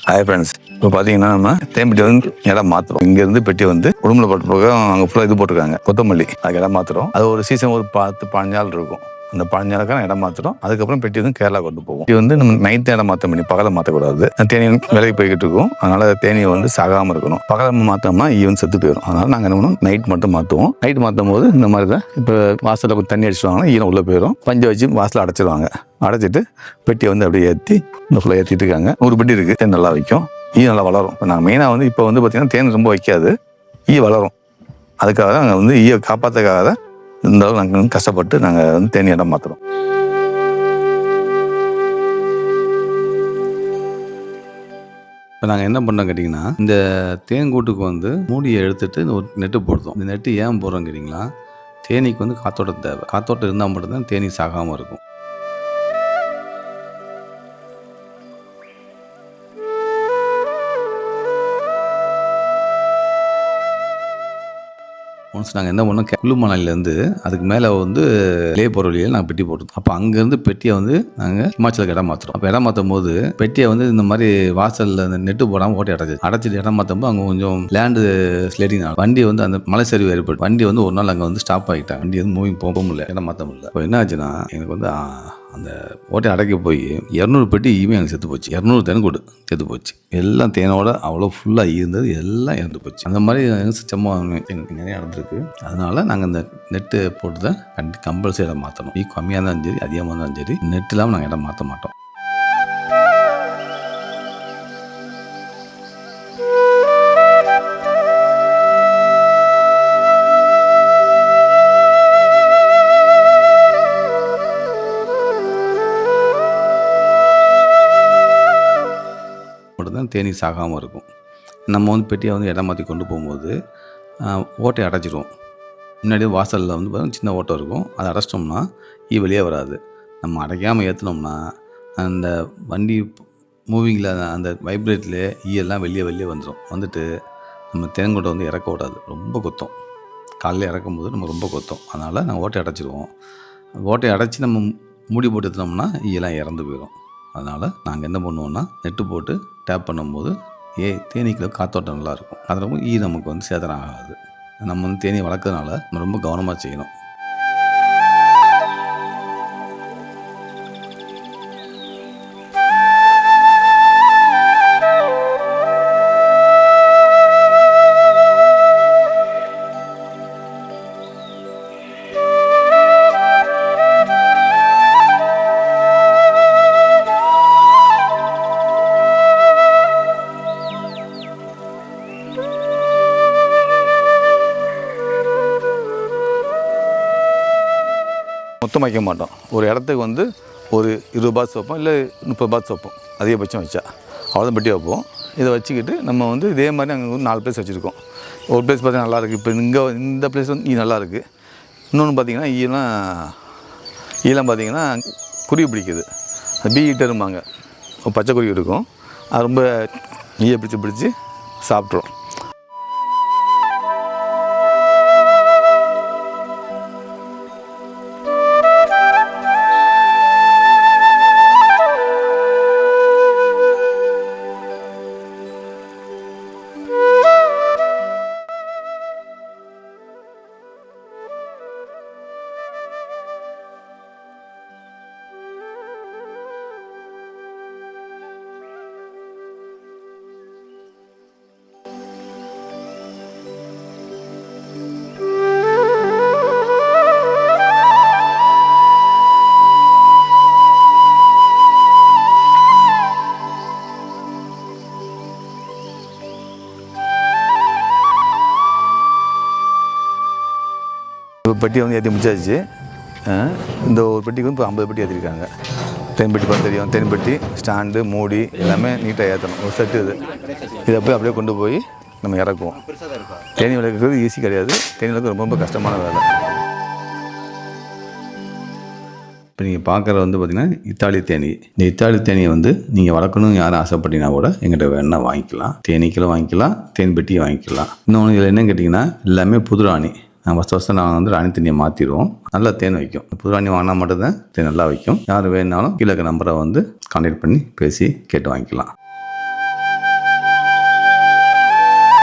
Hi friends, இப்போ பார்த்தீங்கன்னா நம்ம தேன்பெட்டி வந்து இடம் மாற்றுறோம். இங்கேருந்து பெட்டி வந்து உடம்புல போட்ட போக அங்கே ஃபுல்லாக இது போட்டிருக்காங்க, கொத்தமல்லி. அதுக்கு இடம் மாற்றுறோம். அது ஒரு சீசன் ஒரு 10-15 நாள் இருக்கும். அந்த 15 நாளுக்கான இடம் மாற்றுறோம். அதுக்கப்புறம் பெட்டி வந்து கேரளா கொண்டு போகும். இது வந்து நம்ம நைட்டு இடம் மாற்ற முடியும், பகலை மாற்றக்கூடாது. தேனி விலைக்கு போய்கிட்டு இருக்கும். அதனால தேனியை வந்து சாகாமல் இருக்கணும். பகலை மாற்றோம்னா ஈவன் செத்து போயிடும். அதனால நாங்கள் என்ன பண்ணுவோம், நைட் மட்டும் மாற்றுவோம். நைட் மாற்றும் போது இந்த மாதிரி தான் இப்போ வாசலில் கொஞ்சம் தண்ணி அடிச்சுவாங்கன்னா ஈரம் உள்ளே போயிடும். பஞ்சை வச்சு வாசலில் அடைச்சிடுவாங்க. அடைச்சிட்டு பெட்டியை வந்து அப்படியே ஏற்றி இந்த ஃபுல்லாக ஏற்றிட்டு இருக்காங்க. ஒரு பெட்டி இருக்குது, தேன் நல்லா வைக்கும், ஈ நல்லா வளரும். இப்போ நாங்கள் மெயினாக வந்து இப்போ வந்து பார்த்திங்கன்னா தேன் ரொம்ப வைக்காது, ஈ வளரும். அதுக்காக தான் நாங்கள் வந்து ஈயை காப்பாற்றுறதுக்காக தான் இந்த அளவு நாங்கள் வந்து கஷ்டப்பட்டு நாங்கள் வந்து தேனி இடம் மாற்றுறோம். இப்போ நாங்கள் என்ன பண்ணோம் கேட்டிங்கன்னா, இந்த தேன்கூட்டுக்கு வந்து மூடியை எடுத்துட்டு ஒரு நெட்டு போடுறோம். இந்த நெட்டு ஏன் போடுறோம் கேட்டிங்களா, தேனீக்கு வந்து காத்தோட்டம் தேவை. காத்தோட்டம் இருந்தால் மட்டும்தான் தேனீ சாகாமல் இருக்கும். ஒன்ஸ் நாங்கள் என்ன பண்ணோம், குளுமணாலிலேருந்து அதுக்கு மேலே வந்து லே போகிற வழியில் நாங்கள் பெட்டி போட்டோம். அப்போ அங்கேருந்து பெட்டியை வந்து நாங்கள் ஹிமாச்சலுக்கு இடம் மாற்றுறோம். அப்போ இடம் மாற்றும் போது பெட்டியை வந்து இந்த மாதிரி வாசலில் அந்த நெட்டு போடாமல் ஓட்டி அடைச்சிட்டு இடம் மாற்றும் போது அங்கே கொஞ்சம் லேண்டு ஸ்லேட்டிங் வண்டி வந்து அந்த மலை சரிவு ஏற்பட்டு வண்டி வந்து ஒரு நாள் அங்கே வந்து ஸ்டாப் ஆகிட்டாங்க. வண்டி வந்து மூவிங் போக முடியல, இடம் மாற்ற முடியல. இப்போ என்ன ஆச்சுன்னா, எனக்கு வந்து அந்த ஓட்டை அடைக்க போய் 200 பெட்டி ஈமே எனக்கு செத்து போச்சு. 200 தேன்கூடு செத்து போச்சு. எல்லாம் தேனோட அவ்வளோ ஃபுல்லாக இருந்தது, எல்லாம் இறந்து போச்சு. அந்த மாதிரி சம்பவம் எனக்கு நிறைய நடந்திருக்கு. அதனால நாங்கள் இந்த நெட்டு போட்டு தான் கம்பல்சரி இடம் மாற்றணும். கம்மியாக இருந்தாலும் சரி, அதிகமாக இருந்தாலும் சரி, நெட் இல்லாமல் நாங்கள் இடம் மாற்ற மாட்டோம். மட்டும்தான் தேனீ சாகாமல் இருக்கும். நம்ம வந்து பெட்டியை வந்து இடம் மாற்றி கொண்டு போகும்போது ஓட்டையை அடைச்சிடுவோம். முன்னாடியே வாசலில் வந்து சின்ன ஓட்டை இருக்கும், அதை அடைச்சிட்டோம்னா ஈ வெளியே வராது. நம்ம அடைக்காமல் ஏற்றினோம்னா அந்த வண்டி மூவிங்கில் அந்த வைப்ரேட்லேயே ஈயெல்லாம் வெளியே வந்துடும். வந்துட்டு நம்ம தேன்கூட்டை வந்து இறக்க விடாது, ரொம்ப கொத்தும். காலையில் இறக்கும்போது நம்ம ரொம்ப கொத்தும். அதனால் நாங்கள் ஓட்டை அடைச்சிடுவோம். ஓட்டையை அடைச்சி நம்ம மூடி போட்டு ஏற்றினோம்னா ஈயெல்லாம் இறந்து போயிடும். அதனால் நாங்கள் என்ன பண்ணுவோம்னா, நெட்டு போட்டு டேப் பண்ணும்போது தேனீக்குள்ள காத்தோட்டம் நல்லாயிருக்கும். அதில் ஈ நமக்கு வந்து சேதனம் ஆகாது. நம்ம வந்து தேனீ வளர்க்கறதுனால நம்ம ரொம்ப கவனமாக செய்யணும். மொத்தம் வைக்க மாட்டோம். ஒரு இடத்துக்கு வந்து ஒரு 20 பாக்ஸ் வைப்போம், இல்லை 30 பாக்ஸ் வைப்போம், அதிகபட்சம் வச்சா அவ்வளோதான் பெட்டி வைப்போம். இதை வச்சுக்கிட்டு நம்ம வந்து இதே மாதிரி அங்கே வந்து 4 பிளேஸ் வச்சுருக்கோம். ஒரு பிளேஸ் பார்த்தீங்கன்னா நல்லாயிருக்கு. இப்போ இந்த பிளேஸ் வந்து ஈ நல்லாயிருக்கு. இன்னொன்று பார்த்தீங்கன்னா ஈலாம் பார்த்தீங்கன்னா குருவி பிடிக்குது. அது பீ ஈட்டரும்பாங்க, ஒரு பச்சை குருவி இருக்கும். அது ரொம்ப ஈயை பிடிச்சி சாப்பிட்றோம். இப்போ பெட்டியை வந்து ஏற்றி முடிச்சாச்சு. இந்த ஒரு பெட்டிக்கு வந்து இப்போ 50 பெட்டி ஏற்றிருக்காங்க. தேன் பெட்டி பார்த்து தெரியும். தேன் பெட்டி, ஸ்டாண்டு, மூடி எல்லாமே நீட்டாக ஏற்றணும். ஒரு செட்டு இதை போய் அப்படியே கொண்டு போய் நம்ம இறக்குவோம். தேனி வளர்க்குறது ஈஸி கிடையாது. தேனி வளர்க்குறது ரொம்ப கஷ்டமான வேலை. இப்போ நீங்கள் பார்க்குறது வந்து பார்த்திங்கன்னா இத்தாலி தேனி. இந்த இத்தாலி தேனியை வந்து நீங்கள் வளர்க்கணும்னு யாரும் ஆசைப்பட்டீங்கன்னா கூட எங்கிட்ட வேணா வாங்கிக்கலாம். தேனீக்களும் வாங்கிக்கலாம், தேன் பெட்டியும் வாங்கிக்கலாம். இன்னொன்று இதில் என்ன கேட்டிங்கன்னா, எல்லாமே புது ராணி. வருஷம் நாங்கள் வந்து ராணி தண்ணியை மாற்றிடுவோம். நல்லா தேன் வைக்கும். புது ராணி வாங்கினா மட்டும்தான் தேன் நல்லா வைக்கும். யார் வேணுனாலும் கீழே நம்பரை வந்து கான்டாக்ட் பண்ணி பேசி கேட்டு வாங்கிக்கலாம்.